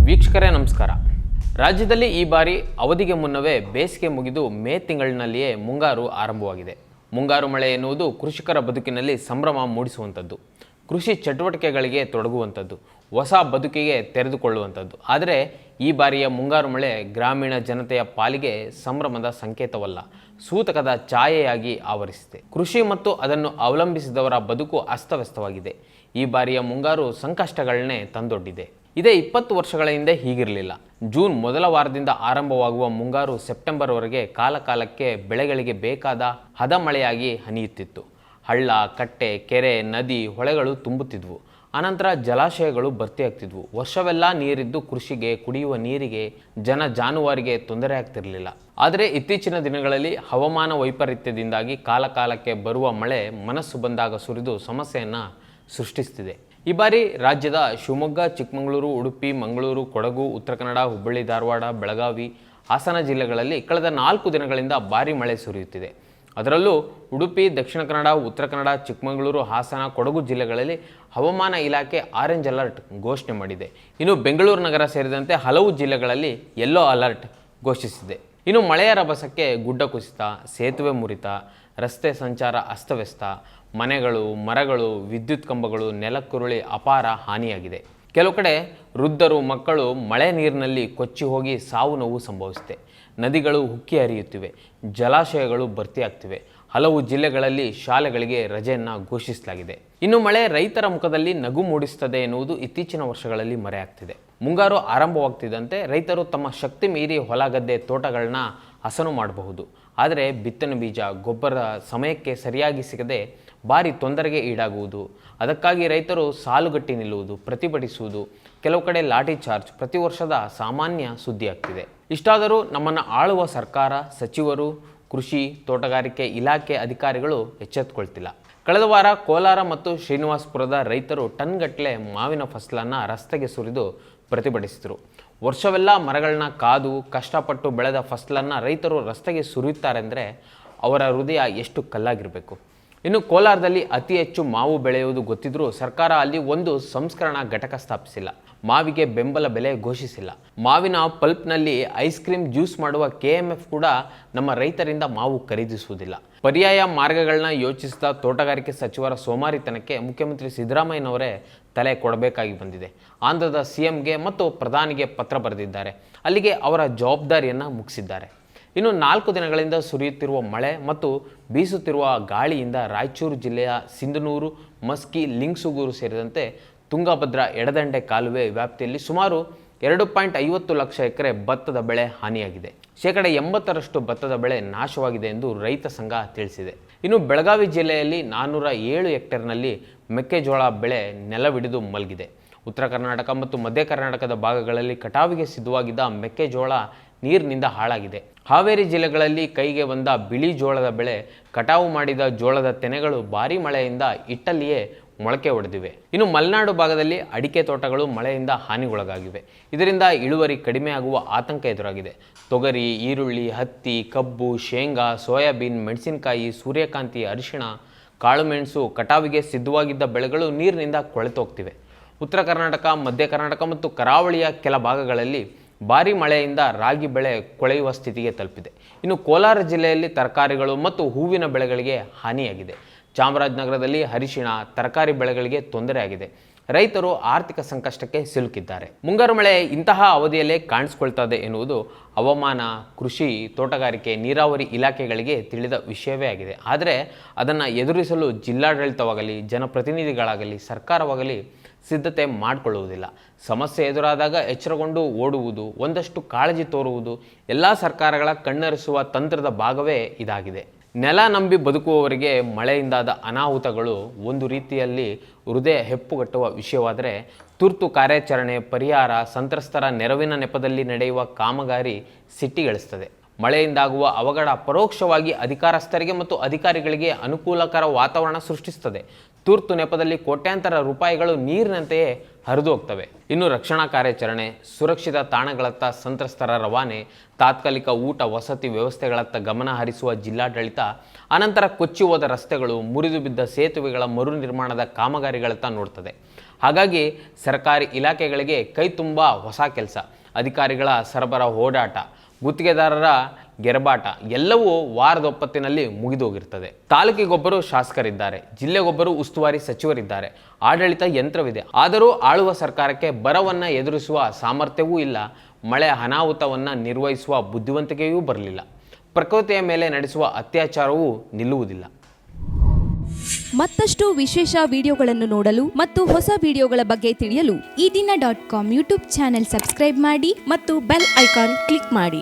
ವೀಕ್ಷಕರೇ ನಮಸ್ಕಾರ. ರಾಜ್ಯದಲ್ಲಿ ಈ ಬಾರಿ ಅವಧಿಗೆ ಮುನ್ನವೇ ಬೇಸಿಗೆ ಮುಗಿದು ಮೇ ತಿಂಗಳಿನಲ್ಲಿಯೇ ಮುಂಗಾರು ಆರಂಭವಾಗಿದೆ. ಮುಂಗಾರು ಮಳೆ ಎನ್ನುವುದು ಕೃಷಿಕರ ಬದುಕಿನಲ್ಲಿ ಸಂಭ್ರಮ ಮೂಡಿಸುವಂಥದ್ದು, ಕೃಷಿ ಚಟುವಟಿಕೆಗಳಿಗೆ ತೊಡಗುವಂಥದ್ದು, ಹೊಸ ಬದುಕಿಗೆ ತೆರೆದುಕೊಳ್ಳುವಂಥದ್ದು. ಆದರೆ ಈ ಬಾರಿಯ ಮುಂಗಾರು ಮಳೆ ಗ್ರಾಮೀಣ ಜನತೆಯ ಪಾಲಿಗೆ ಸಂಭ್ರಮದ ಸಂಕೇತವಲ್ಲ, ಸೂತಕದ ಛಾಯೆಯಾಗಿ ಆವರಿಸಿದೆ. ಕೃಷಿ ಮತ್ತು ಅದನ್ನು ಅವಲಂಬಿಸಿದವರ ಬದುಕು ಅಸ್ತವ್ಯಸ್ತವಾಗಿದೆ. ಈ ಬಾರಿಯ ಮುಂಗಾರು ಸಂಕಷ್ಟಗಳನ್ನೇ ತಂದೊಡ್ಡಿದೆ. ಇದೇ 20 ವರ್ಷಗಳ ಹಿಂದೆ ಹೀಗಿರಲಿಲ್ಲ. ಜೂನ್ ಮೊದಲ ವಾರದಿಂದ ಆರಂಭವಾಗುವ ಮುಂಗಾರು ಸೆಪ್ಟೆಂಬರ್ವರೆಗೆ ಕಾಲಕಾಲಕ್ಕೆ ಬೆಳೆಗಳಿಗೆ ಬೇಕಾದ ಹದ ಮಳೆಯಾಗಿ ಹನಿಯುತ್ತಿತ್ತು. ಹಳ್ಳ, ಕಟ್ಟೆ, ಕೆರೆ, ನದಿ, ಹೊಳೆಗಳು ತುಂಬುತ್ತಿದ್ವು. ಅನಂತರ ಜಲಾಶಯಗಳು ಭರ್ತಿಯಾಗ್ತಿದ್ವು. ವರ್ಷವೆಲ್ಲ ನೀರಿದ್ದು ಕೃಷಿಗೆ, ಕುಡಿಯುವ ನೀರಿಗೆ, ಜನ ಜಾನುವಾರಿಗೆ ತೊಂದರೆ ಆಗ್ತಿರಲಿಲ್ಲ. ಆದರೆ ಇತ್ತೀಚಿನ ದಿನಗಳಲ್ಲಿ ಹವಾಮಾನ ವೈಪರೀತ್ಯದಿಂದಾಗಿ ಕಾಲಕಾಲಕ್ಕೆ ಬರುವ ಮಳೆ ಮನಸ್ಸು ಬಂದಾಗ ಸುರಿದು ಸಮಸ್ಯೆಯನ್ನು ಸೃಷ್ಟಿಸ್ತಿದೆ. ಈ ಬಾರಿ ರಾಜ್ಯದ ಶಿವಮೊಗ್ಗ, ಚಿಕ್ಕಮಗಳೂರು, ಉಡುಪಿ, ಮಂಗಳೂರು, ಕೊಡಗು, ಉತ್ತರ ಕನ್ನಡ, ಹುಬ್ಬಳ್ಳಿ, ಧಾರವಾಡ, ಬೆಳಗಾವಿ, ಹಾಸನ ಜಿಲ್ಲೆಗಳಲ್ಲಿ ಕಳೆದ 4 ದಿನಗಳಿಂದ ಭಾರೀ ಮಳೆ ಸುರಿಯುತ್ತಿದೆ. ಅದರಲ್ಲೂ ಉಡುಪಿ, ದಕ್ಷಿಣ ಕನ್ನಡ, ಉತ್ತರ ಕನ್ನಡ, ಚಿಕ್ಕಮಗಳೂರು, ಹಾಸನ, ಕೊಡಗು ಜಿಲ್ಲೆಗಳಲ್ಲಿ ಹವಾಮಾನ ಇಲಾಖೆ ಆರೆಂಜ್ ಅಲರ್ಟ್ ಘೋಷಣೆ ಮಾಡಿದೆ. ಇನ್ನು ಬೆಂಗಳೂರು ನಗರ ಸೇರಿದಂತೆ ಹಲವು ಜಿಲ್ಲೆಗಳಲ್ಲಿ ಯೆಲ್ಲೋ ಅಲರ್ಟ್ ಘೋಷಿಸಿದೆ. ಇನ್ನು ಮಳೆಯ ರಭಸಕ್ಕೆ ಗುಡ್ಡ ಕುಸಿತ, ಸೇತುವೆ ಮುರಿತ, ರಸ್ತೆ ಸಂಚಾರ ಅಸ್ತವ್ಯಸ್ತ, ಮನೆಗಳು, ಮರಗಳು, ವಿದ್ಯುತ್ ಕಂಬಗಳು ನೆಲಕ್ಕುರುಳಿ ಅಪಾರ ಹಾನಿಯಾಗಿದೆ. ಕೆಲವು ಕಡೆ ವೃದ್ಧರು, ಮಕ್ಕಳು ಮಳೆ ನೀರಿನಲ್ಲಿ ಕೊಚ್ಚಿ ಹೋಗಿ ಸಾವು ನೋವು ಸಂಭವಿಸಿದೆ. ನದಿಗಳು ಉಕ್ಕಿ ಹರಿಯುತ್ತಿವೆ, ಜಲಾಶಯಗಳು ಭರ್ತಿಯಾಗ್ತಿವೆ. ಹಲವು ಜಿಲ್ಲೆಗಳಲ್ಲಿ ಶಾಲೆಗಳಿಗೆ ರಜೆಯನ್ನು ಘೋಷಿಸಲಾಗಿದೆ. ಇನ್ನು ಮಳೆ ರೈತರ ಮುಖದಲ್ಲಿ ನಗು ಮೂಡಿಸುತ್ತದೆ ಎನ್ನುವುದು ಇತ್ತೀಚಿನ ವರ್ಷಗಳಲ್ಲಿ ಮರೆಯಾಗ್ತಿದೆ. ಮುಂಗಾರು ಆರಂಭವಾಗ್ತಿದ್ದಂತೆ ರೈತರು ತಮ್ಮ ಶಕ್ತಿ ಮೀರಿ ಹೊಲ, ಗದ್ದೆ, ತೋಟಗಳನ್ನ ಹಸನು ಮಾಡಬಹುದು. ಆದರೆ ಬಿತ್ತನೆ ಬೀಜ, ಗೊಬ್ಬರ ಸಮಯಕ್ಕೆ ಸರಿಯಾಗಿ ಸಿಗದೆ ಭಾರಿ ತೊಂದರೆಗೆ ಈಡಾಗುವುದು. ಅದಕ್ಕಾಗಿ ರೈತರು ಸಾಲುಗಟ್ಟಿ ನಿಲ್ಲುವುದು, ಪ್ರತಿಭಟಿಸುವುದು, ಕೆಲವು ಕಡೆ ಲಾಠಿ ಚಾರ್ಜ್ ಪ್ರತಿ ವರ್ಷದ ಸಾಮಾನ್ಯ ಸುದ್ದಿಯಾಗ್ತಿದೆ. ಇಷ್ಟಾದರೂ ನಮ್ಮನ್ನು ಆಳುವ ಸರ್ಕಾರ, ಸಚಿವರು, ಕೃಷಿ, ತೋಟಗಾರಿಕೆ ಇಲಾಖೆ ಅಧಿಕಾರಿಗಳು ಎಚ್ಚೆತ್ತುಕೊಳ್ತಿಲ್ಲ. ಕಳೆದ ವಾರ ಕೋಲಾರ ಮತ್ತು ಶ್ರೀನಿವಾಸಪುರದ ರೈತರು ಟನ್ಗಟ್ಟಲೆ ಮಾವಿನ ಫಸಲನ್ನು ರಸ್ತೆಗೆ ಸುರಿದು ಪ್ರತಿಭಟಿಸಿದರು. ವರ್ಷವೆಲ್ಲ ಮರಗಳನ್ನ ಕಾದು ಕಷ್ಟಪಟ್ಟು ಬೆಳೆದ ಫಸಲನ್ನು ರೈತರು ರಸ್ತೆಗೆ ಸುರಿಯುತ್ತಾರೆಂದರೆ ಅವರ ಹೃದಯ ಎಷ್ಟು ಕಲ್ಲಾಗಿರಬೇಕು. ಇನ್ನು ಕೋಲಾರದಲ್ಲಿ ಅತಿ ಹೆಚ್ಚು ಮಾವು ಬೆಳೆಯುವುದು ಗೊತ್ತಿದ್ರೂ ಸರ್ಕಾರ ಅಲ್ಲಿ ಒಂದು ಸಂಸ್ಕರಣಾ ಘಟಕ ಸ್ಥಾಪಿಸಿಲ್ಲ. ಮಾವಿಗೆ ಬೆಂಬಲ ಬೆಲೆ ಘೋಷಿಸಿಲ್ಲ. ಮಾವಿನ ಪಲ್ಪ್ನಲ್ಲಿ ಐಸ್ ಕ್ರೀಮ್, ಜ್ಯೂಸ್ ಮಾಡುವ KMF ಕೂಡ ನಮ್ಮ ರೈತರಿಂದ ಮಾವು ಖರೀದಿಸುವುದಿಲ್ಲ. ಪರ್ಯಾಯ ಮಾರ್ಗಗಳನ್ನ ಯೋಚಿಸಿದ ತೋಟಗಾರಿಕೆ ಸಚಿವರ ಸೋಮಾರಿತನಕ್ಕೆ ಮುಖ್ಯಮಂತ್ರಿ ಸಿದ್ದರಾಮಯ್ಯನವರೇ ತಲೆ ಕೊಡಬೇಕಾಗಿ ಬಂದಿದೆ. ಆಂಧ್ರದ CMಗೆ ಮತ್ತು ಪ್ರಧಾನಿಗೆ ಪತ್ರ ಬರೆದಿದ್ದಾರೆ. ಅಲ್ಲಿಗೆ ಅವರ ಜವಾಬ್ದಾರಿಯನ್ನು ಮುಗಿಸಿದ್ದಾರೆ. ಇನ್ನು 4 ದಿನಗಳಿಂದ ಸುರಿಯುತ್ತಿರುವ ಮಳೆ ಮತ್ತು ಬೀಸುತ್ತಿರುವ ಗಾಳಿಯಿಂದ ರಾಯಚೂರು ಜಿಲ್ಲೆಯ ಸಿಂಧನೂರು, ಮಸ್ಕಿ, ಲಿಂಗಸೂಗೂರು ಸೇರಿದಂತೆ ತುಂಗಭದ್ರಾ ಎಡದಂಡೆ ಕಾಲುವೆ ವ್ಯಾಪ್ತಿಯಲ್ಲಿ ಸುಮಾರು 2.50 ಲಕ್ಷ ಎಕರೆ ಭತ್ತದ ಬೆಳೆ ಹಾನಿಯಾಗಿದೆ. 80% ಭತ್ತದ ಬೆಳೆ ನಾಶವಾಗಿದೆ ಎಂದು ರೈತ ಸಂಘ ತಿಳಿಸಿದೆ. ಇನ್ನು ಬೆಳಗಾವಿ ಜಿಲ್ಲೆಯಲ್ಲಿ 407 ಹೆಕ್ಟೇರ್ನಲ್ಲಿ ಮೆಕ್ಕೆಜೋಳ ಬೆಳೆ ನೆಲವಿಡಿದು ಮಲಗಿದೆ. ಉತ್ತರ ಕರ್ನಾಟಕ ಮತ್ತು ಮಧ್ಯ ಕರ್ನಾಟಕದ ಭಾಗಗಳಲ್ಲಿ ಕಟಾವಿಗೆ ಸಿದ್ಧವಾಗಿದ್ದ ಮೆಕ್ಕೆಜೋಳ ನೀರಿನಿಂದ ಹಾಳಾಗಿದೆ. ಹಾವೇರಿ ಜಿಲ್ಲೆಗಳಲ್ಲಿ ಕೈಗೆ ಬಂದ ಬಿಳಿ ಜೋಳದ ಬೆಳೆ, ಕಟಾವು ಮಾಡಿದ ಜೋಳದ ತೆನೆಗಳು ಭಾರೀ ಮಳೆಯಿಂದ ಇಟ್ಟಲ್ಲಿಯೇ ಮೊಳಕೆ ಹೊಡೆದಿವೆ. ಇನ್ನು ಮಲೆನಾಡು ಭಾಗದಲ್ಲಿ ಅಡಿಕೆ ತೋಟಗಳು ಮಳೆಯಿಂದ ಹಾನಿಗೊಳಗಾಗಿವೆ. ಇದರಿಂದ ಇಳುವರಿ ಕಡಿಮೆಯಾಗುವ ಆತಂಕ ಎದುರಾಗಿದೆ. ತೊಗರಿ, ಈರುಳ್ಳಿ, ಹತ್ತಿ, ಕಬ್ಬು, ಶೇಂಗಾ, ಸೋಯಾಬೀನ್, ಮೆಣಸಿನಕಾಯಿ, ಸೂರ್ಯಕಾಂತಿ, ಅರಿಶಿಣ, ಕಾಳುಮೆಣಸು ಕಟಾವಿಗೆ ಸಿದ್ಧವಾಗಿದ್ದ ಬೆಳೆಗಳು ನೀರಿನಿಂದ ಕೊಳೆತೋಗ್ತಿವೆ. ಉತ್ತರ ಕರ್ನಾಟಕ, ಮಧ್ಯ ಕರ್ನಾಟಕ ಮತ್ತು ಕರಾವಳಿಯ ಕೆಲ ಭಾಗಗಳಲ್ಲಿ ಭಾರೀ ಮಳೆಯಿಂದ ರಾಗಿ ಬೆಳೆ ಕೊಳೆಯುವ ಸ್ಥಿತಿಗೆ ತಲುಪಿದೆ. ಇನ್ನು ಕೋಲಾರ ಜಿಲ್ಲೆಯಲ್ಲಿ ತರಕಾರಿಗಳು ಮತ್ತು ಹೂವಿನ ಬೆಳೆಗಳಿಗೆ ಹಾನಿಯಾಗಿದೆ. ಚಾಮರಾಜನಗರದಲ್ಲಿ ಅರಿಶಿಣ, ತರಕಾರಿ ಬೆಳೆಗಳಿಗೆ ತೊಂದರೆಯಾಗಿದೆ. ರೈತರು ಆರ್ಥಿಕ ಸಂಕಷ್ಟಕ್ಕೆ ಸಿಲುಕಿದ್ದಾರೆ. ಮುಂಗಾರು ಮಳೆ ಇಂತಹ ಅವಧಿಯಲ್ಲೇ ಕಾಣಿಸಿಕೊಳ್ತದೆ ಎನ್ನುವುದು ಹವಾಮಾನ, ಕೃಷಿ, ತೋಟಗಾರಿಕೆ, ನೀರಾವರಿ ಇಲಾಖೆಗಳಿಗೆ ತಿಳಿದ ವಿಷಯವೇ ಆಗಿದೆ. ಆದರೆ ಅದನ್ನು ಎದುರಿಸಲು ಜಿಲ್ಲಾಡಳಿತವಾಗಲಿ, ಜನಪ್ರತಿನಿಧಿಗಳಾಗಲಿ, ಸರ್ಕಾರವಾಗಲಿ ಸಿದ್ಧತೆ ಮಾಡಿಕೊಳ್ಳುವುದಿಲ್ಲ. ಸಮಸ್ಯೆ ಎದುರಾದಾಗ ಎಚ್ಚರಗೊಂಡು ಓಡುವುದು, ಒಂದಷ್ಟು ಕಾಳಜಿ ತೋರುವುದು ಎಲ್ಲ ಸರ್ಕಾರಗಳ ಕಣ್ಣರಿಸುವ ತಂತ್ರದ ಭಾಗವೇ ಇದಾಗಿದೆ. ನೆಲ ನಂಬಿ ಬದುಕುವವರಿಗೆ ಮಳೆಯಿಂದಾದ ಅನಾಹುತಗಳು ಒಂದು ರೀತಿಯಲ್ಲಿ ಹೃದಯ ಹೆಪ್ಪುಗಟ್ಟುವ ವಿಷಯವಾದರೆ, ತುರ್ತು ಕಾರ್ಯಾಚರಣೆ, ಪರಿಹಾರ, ಸಂತ್ರಸ್ತರ ನೆರವಿನ ನೆಪದಲ್ಲಿ ನಡೆಯುವ ಕಾಮಗಾರಿ ಸಿಟ್ಟಿಗಳಿಸ್ತದೆ. ಮಳೆಯಿಂದಾಗುವ ಅವಘಡ ಪರೋಕ್ಷವಾಗಿ ಅಧಿಕಾರಸ್ಥರಿಗೆ ಮತ್ತು ಅಧಿಕಾರಿಗಳಿಗೆ ಅನುಕೂಲಕರ ವಾತಾವರಣ ಸೃಷ್ಟಿಸುತ್ತದೆ. ತುರ್ತು ನೆಪದಲ್ಲಿ ಕೋಟ್ಯಾಂತರ ರೂಪಾಯಿಗಳು ನೀರಿನಂತೆಯೇ ಹರಿದು ಹೋಗ್ತವೆ. ಇನ್ನು ರಕ್ಷಣಾ ಕಾರ್ಯಾಚರಣೆ, ಸುರಕ್ಷಿತ ತಾಣಗಳತ್ತ ಸಂತ್ರಸ್ತರ ರವಾನೆ, ತಾತ್ಕಾಲಿಕ ಊಟ ವಸತಿ ವ್ಯವಸ್ಥೆಗಳತ್ತ ಗಮನ ಹರಿಸುವ ಜಿಲ್ಲಾಡಳಿತ ಅನಂತರ ಕೊಚ್ಚಿ ಹೋದ ರಸ್ತೆಗಳು, ಮುರಿದು ಬಿದ್ದ ಸೇತುವೆಗಳ ಮರು ನಿರ್ಮಾಣದ ಕಾಮಗಾರಿಗಳತ್ತ ನೋಡ್ತದೆ. ಹಾಗಾಗಿ ಸರ್ಕಾರಿ ಇಲಾಖೆಗಳಿಗೆ ಕೈ ತುಂಬ ಹೊಸ ಕೆಲಸ, ಅಧಿಕಾರಿಗಳ ಸರಬರ ಓಡಾಟ, ಗುತ್ತಿಗೆದಾರರ ಗೆರಬಾಟ ಎಲ್ಲವೂ ವಾರದೊಪ್ಪತ್ತಿನಲ್ಲಿ ಮುಗಿದೋಗಿರ್ತದೆ. ತಾಲೂಕಿಗೊಬ್ಬರು ಶಾಸಕರಿದ್ದಾರೆ, ಜಿಲ್ಲೆಗೊಬ್ಬರು ಉಸ್ತುವಾರಿ ಸಚಿವರಿದ್ದಾರೆ, ಆಡಳಿತ ಯಂತ್ರವಿದೆ. ಆದರೂ ಆಳುವ ಸರ್ಕಾರಕ್ಕೆ ಬರವನ್ನು ಎದುರಿಸುವ ಸಾಮರ್ಥ್ಯವೂ ಇಲ್ಲ, ಮಳೆ ಅನಾಹುತವನ್ನು ನಿರ್ವಹಿಸುವ ಬುದ್ಧಿವಂತಿಕೆಯೂ ಬರಲಿಲ್ಲ. ಪ್ರಕೃತಿಯ ಮೇಲೆ ನಡೆಸುವ ಅತ್ಯಾಚಾರವೂ ನಿಲ್ಲುವುದಿಲ್ಲ. ಮತ್ತಷ್ಟು ವಿಶೇಷ ವಿಡಿಯೋಗಳನ್ನು ನೋಡಲು ಮತ್ತು ಹೊಸ ವಿಡಿಯೋಗಳ ಬಗ್ಗೆ ತಿಳಿಯಲು ಈ ದಿನ .com ಯೂಟ್ಯೂಬ್ ಚಾನೆಲ್ ಸಬ್ಸ್ಕ್ರೈಬ್ ಮಾಡಿ ಮತ್ತು ಬೆಲ್ ಐಕಾನ್ ಕ್ಲಿಕ್ ಮಾಡಿ.